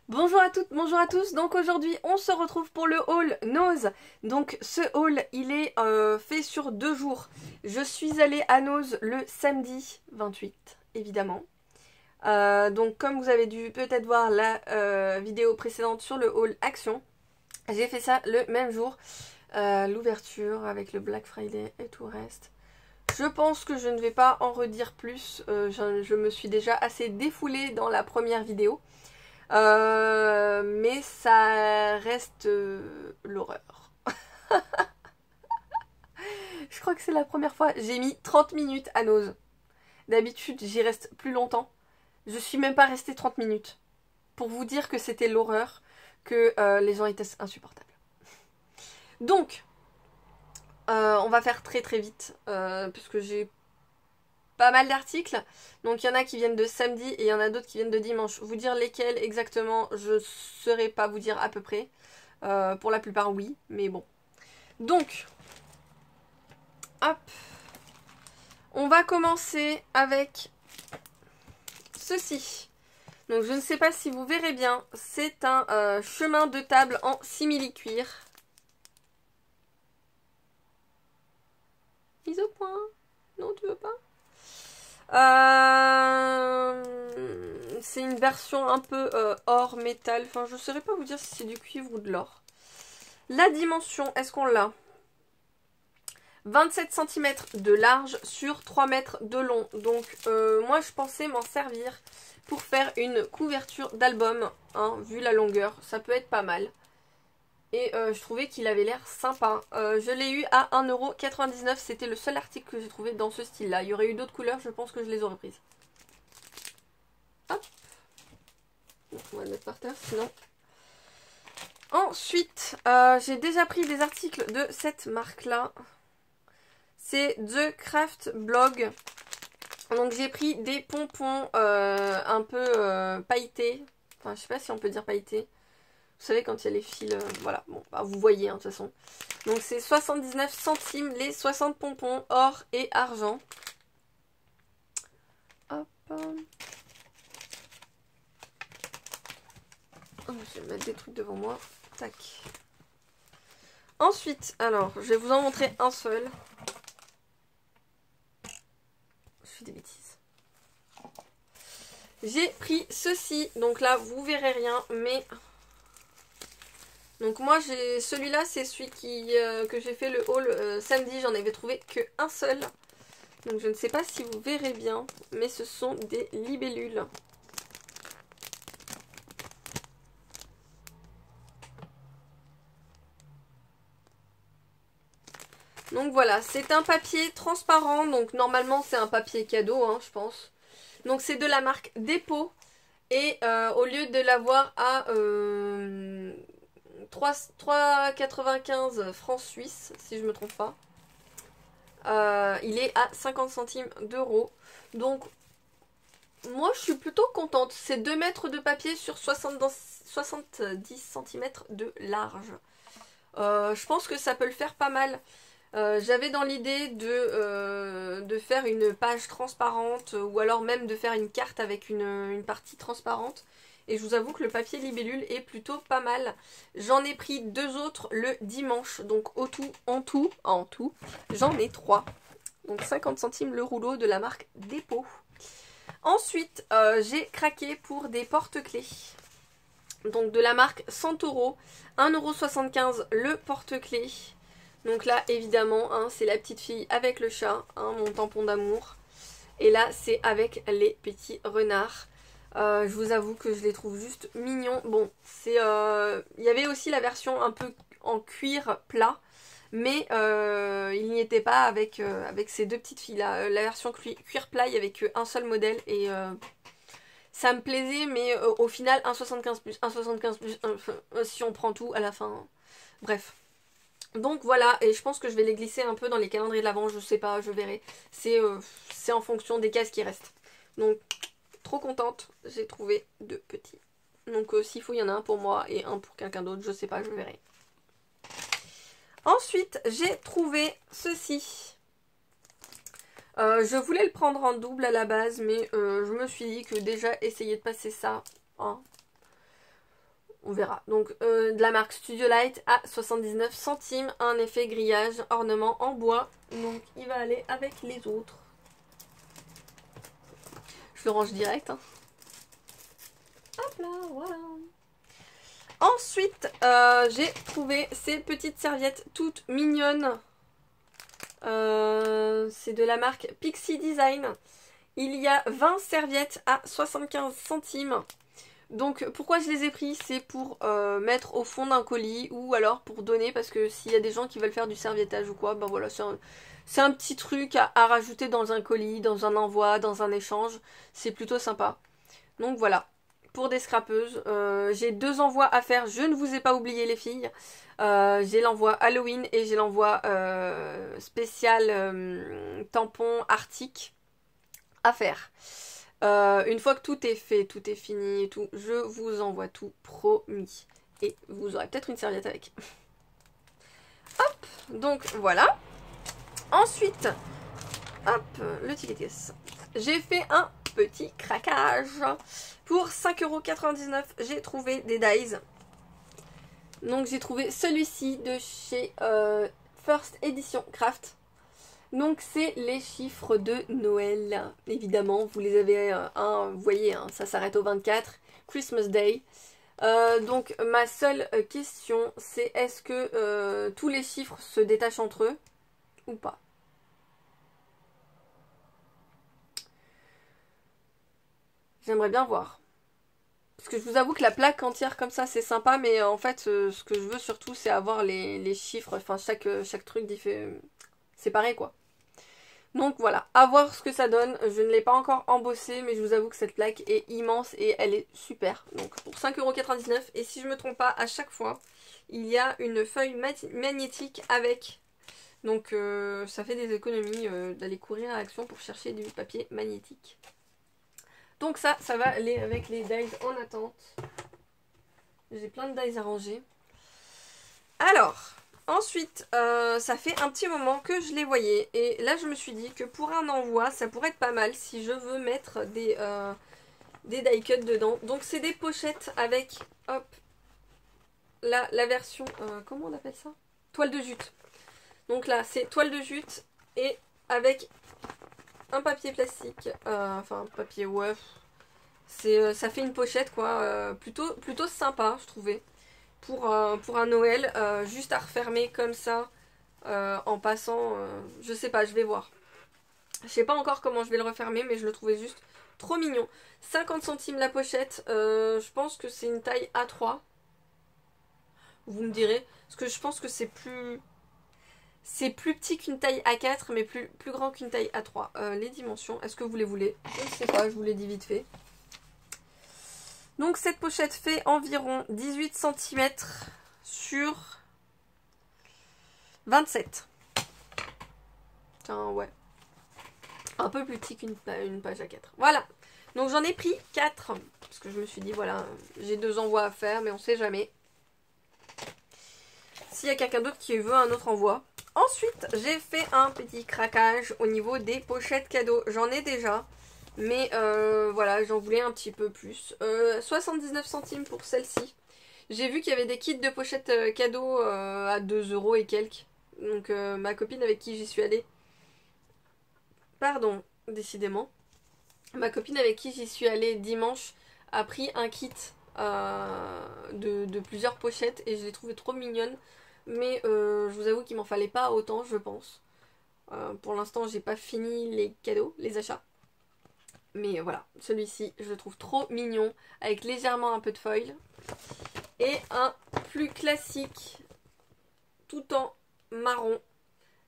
Bonjour à toutes, bonjour à tous. Donc aujourd'hui on se retrouve pour le haul Nose. Donc ce haul il est fait sur 2 jours. Je suis allée à Nose le samedi 28 évidemment. Donc comme vous avez dû peut-être voir la vidéo précédente sur le haul Action, j'ai fait ça le même jour. L'ouverture avec le Black Friday et tout le reste. Je pense que je ne vais pas en redire plus. Je me suis déjà assez défoulée dans la première vidéo. Mais ça reste l'horreur. Je crois que c'est la première fois. J'ai mis 30 minutes à Nose. D'habitude, j'y reste plus longtemps. Je suis même pas restée 30 minutes. Pour vous dire que c'était l'horreur, que les gens étaient insupportables. Donc, on va faire très très vite, puisque j'ai pas mal d'articles. Donc il y en a qui viennent de samedi et il y en a d'autres qui viennent de dimanche. Vous dire lesquels exactement, je saurais pas vous dire à peu près. Pour la plupart oui, mais bon. Donc, hop. On va commencer avec ceci. Donc je ne sais pas si vous verrez bien, c'est un chemin de table en simili-cuir. Mise au point. Non, tu veux pas? C'est une version un peu or, métal. Enfin, je ne saurais pas vous dire si c'est du cuivre ou de l'or. La dimension, est-ce qu'on l'a? 27 cm de large sur 3 mètres de long. Donc, moi, je pensais m'en servir pour faire une couverture d'album. Hein, vu la longueur, ça peut être pas mal. Et je trouvais qu'il avait l'air sympa. Je l'ai eu à 1,99 €. C'était le seul article que j'ai trouvé dans ce style-là. Il y aurait eu d'autres couleurs, je pense que je les aurais prises. Hop. Donc, on va le mettre par terre, sinon. Ensuite, j'ai déjà pris des articles de cette marque-là. C'est The Craft Blog. Donc, j'ai pris des pompons un peu pailletés. Enfin, je sais pas si on peut dire pailletés. Vous savez, quand il y a les fils, voilà, bon, bah, vous voyez, hein, de toute façon. Donc, c'est 79 centimes les 60 pompons, or et argent. Hop. Oh, je vais mettre des trucs devant moi. Tac. Ensuite, alors, je vais vous en montrer un seul. Je fais des bêtises. J'ai pris ceci. Donc là, vous verrez rien, mais... Donc moi, j'ai celui-là, c'est celui que j'ai fait le haul samedi. J'en avais trouvé que un seul. Donc je ne sais pas si vous verrez bien, mais ce sont des libellules. Donc voilà, c'est un papier transparent. Donc normalement, c'est un papier cadeau, hein, je pense. Donc c'est de la marque Dépôt. Et au lieu de l'avoir à 3,95 francs suisses, si je me trompe pas, il est à 50 centimes d'euros. Donc moi je suis plutôt contente. C'est 2 mètres de papier sur 70 cm de large. Je pense que ça peut le faire pas mal. J'avais dans l'idée de faire une page transparente ou alors même de faire une carte avec une partie transparente. Et je vous avoue que le papier libellule est plutôt pas mal. J'en ai pris 2 autres le dimanche. Donc en tout, j'en ai 3. Donc 50 centimes le rouleau de la marque Dépôt. Ensuite, j'ai craqué pour des porte-clés. Donc de la marque Santoro. 1,75 € le porte-clés. Donc là, évidemment, hein, c'est la petite fille avec le chat, hein, mon tampon d'amour. Et là, c'est avec les petits renards. Je vous avoue que je les trouve juste mignons. Bon, c'est, il y avait aussi la version un peu en cuir plat. Mais il n'y était pas avec ces deux petites filles-là. La version cuir plat, il n'y avait qu'un seul modèle. Et ça me plaisait, mais au final, 1,75 plus 1,75 plus... si on prend tout à la fin... Hein. Bref. Donc voilà, et je pense que je vais les glisser un peu dans les calendriers de l'Avent, je sais pas, je verrai. C'est en fonction des cases qui restent. Donc, trop contente, j'ai trouvé 2 petits. Donc s'il faut, il y en a un pour moi et un pour quelqu'un d'autre, je sais pas, je verrai. Ensuite, j'ai trouvé ceci. Je voulais le prendre en double à la base, mais je me suis dit que déjà essayer de passer ça, hein, on verra. Donc de la marque Studio Light à 79 centimes, un effet grillage ornement en bois. Donc il va aller avec les autres. Je le range direct. Hein. Hop là, voilà. Ensuite, j'ai trouvé ces petites serviettes toutes mignonnes. C'est de la marque Pixie Design. Il y a 20 serviettes à 75 centimes. Donc pourquoi je les ai pris, c'est pour mettre au fond d'un colis ou alors pour donner, parce que s'il y a des gens qui veulent faire du serviettage ou quoi, ben voilà, c'est un petit truc à rajouter dans un colis, dans un envoi, dans un échange. C'est plutôt sympa. Donc voilà, pour des scrapeuses, j'ai 2 envois à faire, je ne vous ai pas oublié les filles. J'ai l'envoi Halloween et j'ai l'envoi spécial tampon Arctique à faire. Une fois que tout est fait, tout est fini et tout, je vous envoie tout, promis. Et vous aurez peut-être une serviette avec. Hop, donc voilà. Ensuite, hop, le ticket de caisse. J'ai fait un petit craquage. Pour 5,99 €, j'ai trouvé des dies. Donc j'ai trouvé celui-ci de chez First Edition Craft. Donc c'est les chiffres de Noël. Évidemment, vous les avez, vous voyez, hein, ça s'arrête au 24, Christmas Day. Donc ma seule question, c'est est-ce que tous les chiffres se détachent entre eux ou pas? J'aimerais bien voir. Parce que je vous avoue que la plaque entière comme ça c'est sympa, mais en fait ce que je veux surtout c'est avoir les chiffres, enfin chaque truc séparé quoi. Donc voilà, à voir ce que ça donne. Je ne l'ai pas encore embossée, mais je vous avoue que cette plaque est immense et elle est super. Donc pour 5,99 €, et si je ne me trompe pas, à chaque fois, il y a une feuille magnétique avec. Donc ça fait des économies d'aller courir à Action pour chercher du papier magnétique. Donc ça va aller avec les dies en attente. J'ai plein de dies à ranger. Alors, ensuite, ça fait un petit moment que je les voyais. Et là, je me suis dit que pour un envoi, ça pourrait être pas mal si je veux mettre des die cuts dedans. Donc c'est des pochettes avec, hop, la version, comment on appelle ça? Toile de jute. Donc là, c'est toile de jute et avec un papier plastique, enfin papier ouais, ça fait une pochette quoi, plutôt sympa je trouvais pour un Noël, juste à refermer comme ça en passant, je sais pas, je vais voir. Je sais pas encore comment je vais le refermer, mais je le trouvais juste trop mignon. 50 centimes la pochette, je pense que c'est une taille A3. Vous me direz, parce que je pense que c'est plus petit qu'une taille A4, mais plus grand qu'une taille A3. Les dimensions, est-ce que vous les voulez? Je ne sais pas, je vous l'ai dit vite fait. Donc cette pochette fait environ 18 cm sur 27. Tiens, ouais. Un peu plus petit qu'une page A4. Voilà. Donc j'en ai pris 4. Parce que je me suis dit, voilà, j'ai 2 envois à faire, mais on sait jamais. S'il y a quelqu'un d'autre qui veut un autre envoi. Ensuite, j'ai fait un petit craquage au niveau des pochettes cadeaux. J'en ai déjà. Mais voilà, j'en voulais un petit peu plus. 79 centimes pour celle-ci. J'ai vu qu'il y avait des kits de pochettes cadeaux à 2 € et quelques. Donc ma copine avec qui j'y suis allée. Pardon, décidément. Ma copine avec qui j'y suis allée dimanche a pris un kit de plusieurs pochettes. Et je l'ai trouvé trop mignonne. Mais je vous avoue qu'il m'en fallait pas autant, je pense. Pour l'instant, j'ai pas fini les cadeaux, les achats. Mais voilà, celui-ci, je le trouve trop mignon, avec légèrement un peu de foil. Et un plus classique, tout en marron,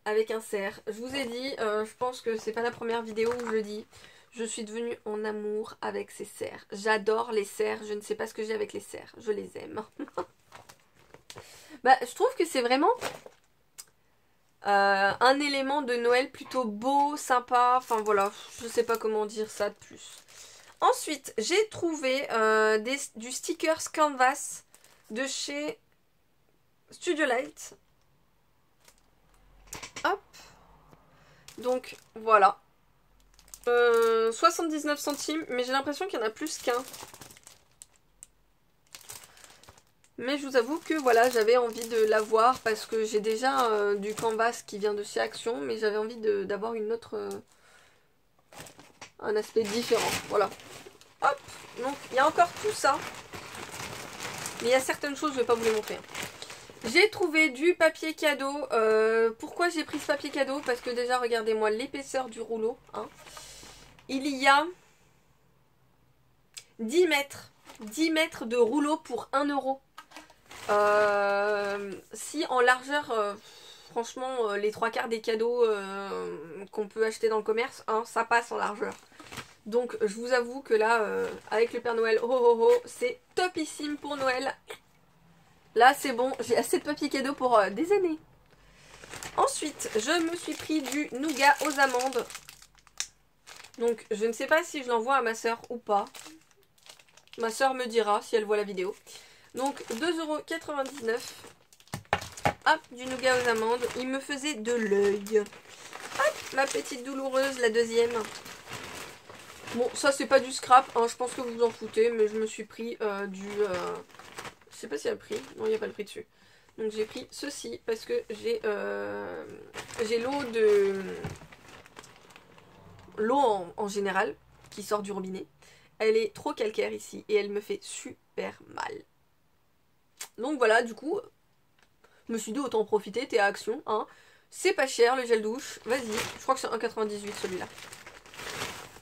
avec un cerf. Je vous ai dit, je pense que c'est pas la première vidéo où je le dis, je suis devenue en amour avec ces cerfs. J'adore les cerfs, je ne sais pas ce que j'ai avec les cerfs, je les aime. Bah, je trouve que c'est vraiment un élément de Noël plutôt beau, sympa, enfin voilà, je sais pas comment dire ça de plus. Ensuite, j'ai trouvé du stickers canvas de chez Studio Light. Hop. Donc voilà. 79 centimes, mais j'ai l'impression qu'il y en a plus qu'un. Mais je vous avoue que voilà, j'avais envie de l'avoir parce que j'ai déjà du canvas qui vient de chez Action, mais j'avais envie d'avoir une autre... un aspect différent, voilà. Hop, donc il y a encore tout ça. Mais il y a certaines choses, je ne vais pas vous les montrer. J'ai trouvé du papier cadeau. Pourquoi j'ai pris ce papier cadeau? Parce que déjà, regardez-moi l'épaisseur du rouleau. Hein. Il y a 10 mètres. 10 mètres de rouleau pour 1 euro. Si en largeur, franchement, les 3/4 des cadeaux qu'on peut acheter dans le commerce, hein, ça passe en largeur. Donc je vous avoue que là, avec le Père Noël, c'est topissime pour Noël. Là c'est bon, j'ai assez de papier cadeau pour des années. Ensuite, je me suis pris du nougat aux amandes. Donc je ne sais pas si je l'envoie à ma soeur ou pas. Ma soeur me dira si elle voit la vidéo. Donc 2,99 €. Hop, du nougat aux amandes. Il me faisait de l'œil. Hop, ma petite douloureuse, la deuxième. Bon, ça c'est pas du scrap, hein, je pense que vous vous en foutez, mais je me suis pris je sais pas s'il y a le prix, non il n'y a pas le prix dessus. Donc j'ai pris ceci parce que j'ai l'eau en général qui sort du robinet. Elle est trop calcaire ici et elle me fait super mal. Donc voilà, du coup, je me suis dit autant en profiter, t'es à Action, hein. C'est pas cher le gel douche, vas-y, je crois que c'est 1,98 celui-là.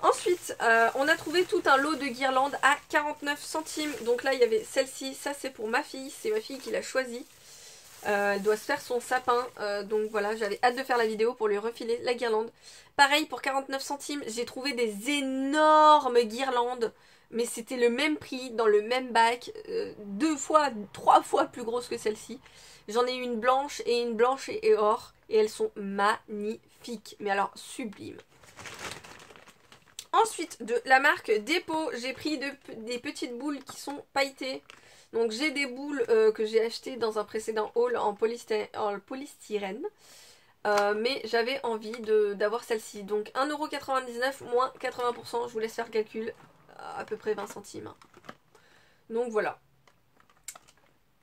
Ensuite, on a trouvé tout un lot de guirlandes à 49 centimes. Donc là, il y avait celle-ci. Ça, c'est pour ma fille. C'est ma fille qui l'a choisie. Elle doit se faire son sapin. Donc voilà, j'avais hâte de faire la vidéo pour lui refiler la guirlande. Pareil, pour 49 centimes, j'ai trouvé des énormes guirlandes. Mais c'était le même prix, dans le même bac. 2 fois, 3 fois plus grosse que celle-ci. J'en ai une blanche et une blanche et or. Et elles sont magnifiques. Mais alors, sublimes. Ensuite, de la marque Dépôt, j'ai pris des petites boules qui sont pailletées. Donc j'ai des boules que j'ai achetées dans un précédent haul en polystyrène. Mais j'avais envie d'avoir celle-ci. Donc 1,99 € moins 80%. Je vous laisse faire le calcul. À peu près 20 centimes. Donc voilà.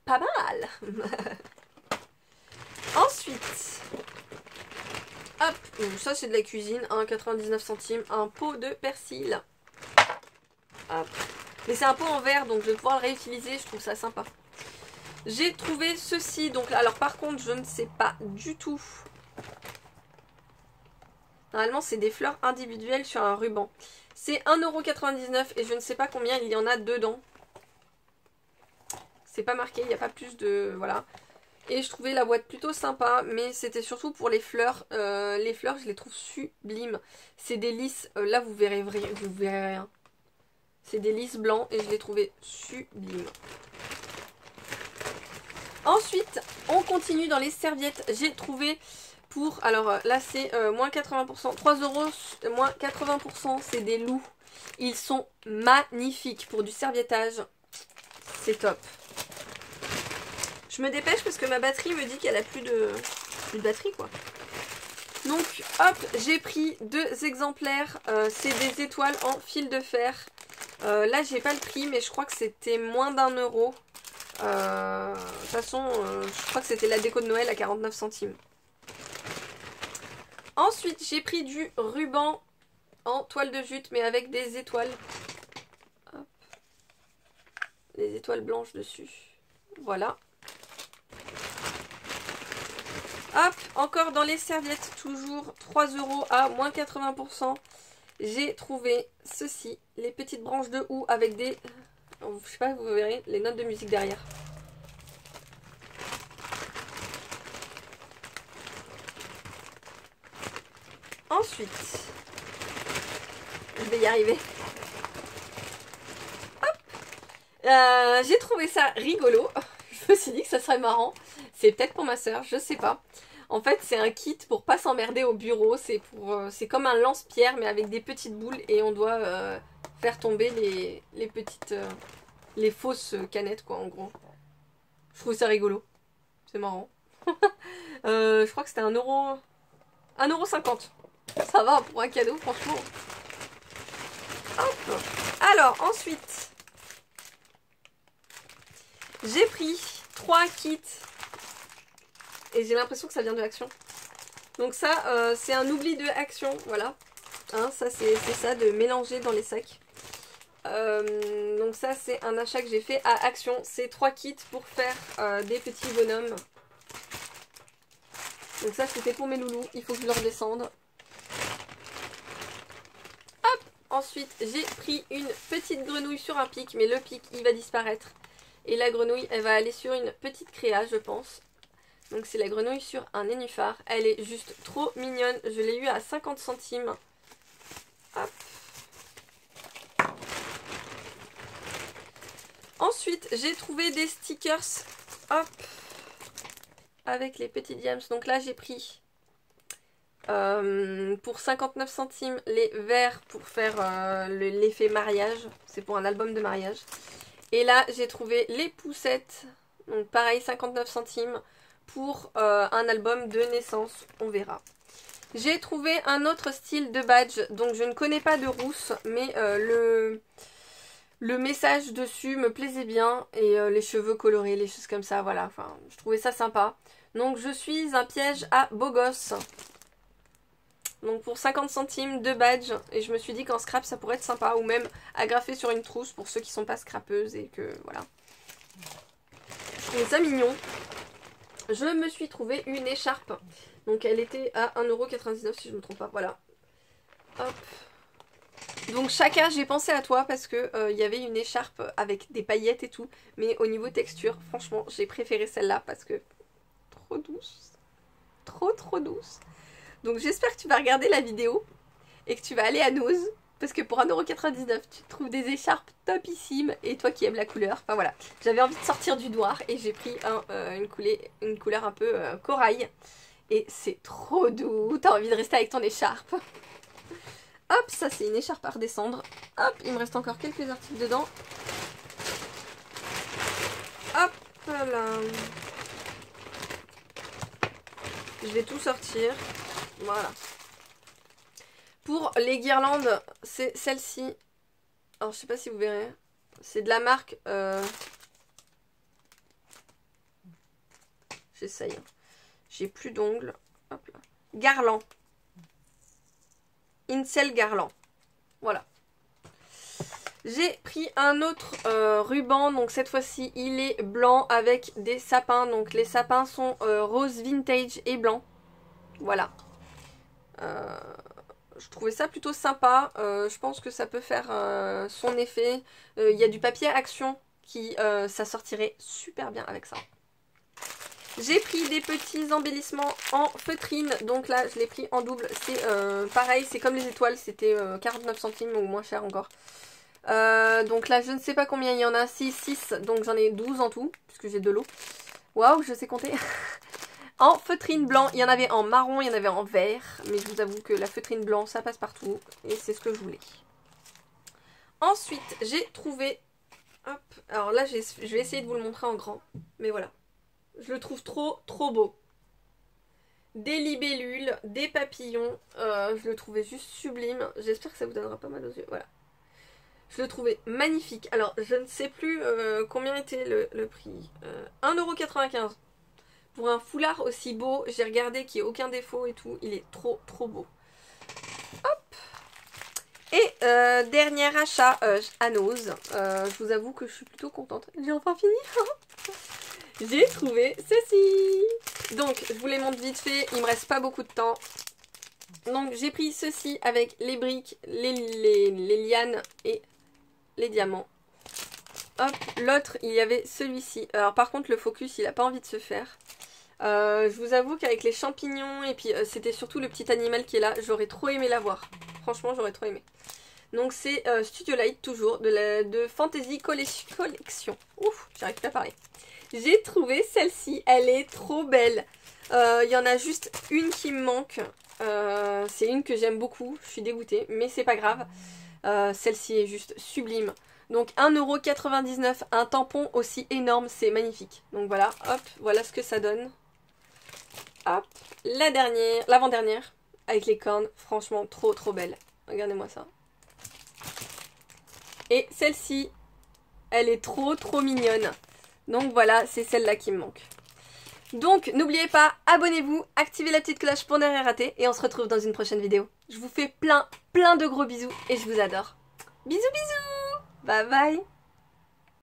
Pas mal. Ensuite... Hop, donc ça c'est de la cuisine, 1,99 centimes, un pot de persil. Hop. Mais c'est un pot en verre, donc je vais pouvoir le réutiliser, je trouve ça sympa. J'ai trouvé ceci, donc là, alors par contre je ne sais pas du tout. Normalement c'est des fleurs individuelles sur un ruban. C'est 1,99 € et je ne sais pas combien il y en a dedans. C'est pas marqué, il n'y a pas plus de... Voilà. Et je trouvais la boîte plutôt sympa, mais c'était surtout pour les fleurs. Les fleurs, je les trouve sublimes. C'est des lys, là vous verrez rien. C'est des lys blancs et je les trouvais sublimes. Ensuite, on continue dans les serviettes. J'ai trouvé pour, alors là c'est moins 80%, 3 €, moins 80%, c'est des loups. Ils sont magnifiques pour du serviettage. C'est top. Je me dépêche parce que ma batterie me dit qu'elle a plus de batterie quoi. Donc hop, j'ai pris 2 exemplaires. C'est des étoiles en fil de fer. Là j'ai pas le prix mais je crois que c'était moins d'1 €. De toute façon je crois que c'était la déco de Noël à 49 centimes. Ensuite j'ai pris du ruban en toile de jute mais avec des étoiles. Hop. Des étoiles blanches dessus. Voilà. Hop, encore dans les serviettes, toujours 3 € à moins 80%. J'ai trouvé ceci, les petites branches de houx avec des... Je sais pas, vous verrez les notes de musique derrière. Ensuite, je vais y arriver. Hop, j'ai trouvé ça rigolo. Je me suis dit que ça serait marrant. C'est peut-être pour ma soeur, je sais pas. En fait, c'est un kit pour pas s'emmerder au bureau. C'est comme un lance-pierre, mais avec des petites boules. Et on doit faire tomber les petites... les fausses canettes, quoi, en gros. Je trouve ça rigolo. C'est marrant. Je crois que c'était 1,50 €. Ça va, pour un cadeau, franchement. Hop. Alors, ensuite... J'ai pris 3 kits. Et j'ai l'impression que ça vient de Action. Donc ça, c'est un oubli de Action, voilà. Hein, ça, c'est ça, de mélanger dans les sacs. Donc ça, c'est un achat que j'ai fait à Action. C'est 3 kits pour faire des petits bonhommes. Donc ça, c'était pour mes loulous. Il faut que je leur descende. Hop! Ensuite, j'ai pris une petite grenouille sur un pic. Mais le pic, il va disparaître. Et la grenouille, elle va aller sur une petite créa, je pense. Donc c'est la grenouille sur un nénuphar. Elle est juste trop mignonne. Je l'ai eu à 50 centimes. Hop. Ensuite, j'ai trouvé des stickers. Hop. Avec les petits diams. Donc là, j'ai pris pour 59 centimes les verres pour faire l'effet mariage. C'est pour un album de mariage. Et là, j'ai trouvé les poussettes. Donc pareil, 59 centimes. Pour un album de naissance, on verra. J'ai trouvé un autre style de badge, donc je ne connais pas de rousse, mais le message dessus me plaisait bien, et les cheveux colorés, les choses comme ça, voilà, enfin, je trouvais ça sympa. Donc je suis un piège à beau gosse. Donc pour 50 centimes de badge, et je me suis dit qu'en scrap ça pourrait être sympa, ou même agrafer sur une trousse pour ceux qui sont pas scrapeuses, et que voilà. Je trouvais ça mignon. Je me suis trouvé une écharpe. Donc elle était à 1,99 € si je ne me trompe pas. Voilà. Hop. Donc Chaka, j'ai pensé à toi parce que il y avait une écharpe avec des paillettes et tout. Mais au niveau texture, franchement, j'ai préféré celle-là parce que trop douce. Trop douce. Donc j'espère que tu vas regarder la vidéo et que tu vas aller à Nose. Parce que pour 1,99 €, tu trouves des écharpes topissimes. Et toi qui aimes la couleur, enfin voilà. J'avais envie de sortir du noir et j'ai pris une couleur un peu corail. Et c'est trop doux. T'as envie de rester avec ton écharpe. Hop, ça c'est une écharpe à redescendre. Hop, il me reste encore quelques articles dedans. Hop là. Je vais tout sortir. Voilà. Pour les guirlandes, c'est celle-ci. Alors, je sais pas si vous verrez. C'est de la marque... J'essaye. J'ai plus d'ongles. Hop là. Garland. Incel Garland. Voilà. J'ai pris un autre ruban. Donc, cette fois-ci, il est blanc avec des sapins. Donc, les sapins sont rose vintage et blanc. Voilà. Je trouvais ça plutôt sympa. Je pense que ça peut faire son effet. Il y a du papier Action qui ça sortirait super bien avec ça. J'ai pris des petits embellissements en feutrine. Donc là, je l'ai pris en double. C'est pareil, c'est comme les étoiles. C'était 49 centimes ou moins cher encore. Donc là, je ne sais pas combien il y en a. 6. Donc j'en ai 12 en tout, puisque j'ai de l'eau. Waouh, je sais compter. En feutrine blanc, il y en avait en marron, il y en avait en vert. Mais je vous avoue que la feutrine blanc, ça passe partout. Et c'est ce que je voulais. Ensuite, j'ai trouvé... Hop. Alors là, je vais essayer de vous le montrer en grand. Mais voilà. Je le trouve trop beau. Des libellules, des papillons. Je le trouvais juste sublime. J'espère que ça vous donnera pas mal aux yeux. Voilà. Je le trouvais magnifique. Alors, je ne sais plus combien était le prix. 1,95 €. Pour un foulard aussi beau, j'ai regardé qu'il n'y ait aucun défaut et tout. Il est trop beau. Hop. Et dernier achat à Nose. Je vous avoue que je suis plutôt contente. J'ai enfin fini. J'ai trouvé ceci. Donc, je vous les montre vite fait. Il me reste pas beaucoup de temps. Donc, j'ai pris ceci avec les briques, les lianes et les diamants. Hop, l'autre, il y avait celui-ci. Alors, par contre, le focus, il n'a pas envie de se faire. Je vous avoue qu'avec les champignons et puis c'était surtout le petit animal qui est là, j'aurais trop aimé l'avoir. Franchement, j'aurais trop aimé. Donc c'est Studio Light toujours, de Fantasy Collection. Ouf, j'arrive plus à parler. J'ai trouvé celle-ci, elle est trop belle. Il y en a juste une qui me manque. C'est une que j'aime beaucoup, je suis dégoûtée, mais c'est pas grave. Celle-ci est juste sublime. Donc 1,99 €, un tampon aussi énorme, c'est magnifique. Donc voilà, hop, voilà ce que ça donne. Hop, l'avant-dernière, avec les cornes, franchement trop belle. Regardez-moi ça. Et celle-ci, elle est trop mignonne. Donc voilà, c'est celle-là qui me manque. Donc n'oubliez pas, abonnez-vous, activez la petite cloche pour ne rien rater et on se retrouve dans une prochaine vidéo. Je vous fais plein de gros bisous et je vous adore. Bisous bisous. Bye bye.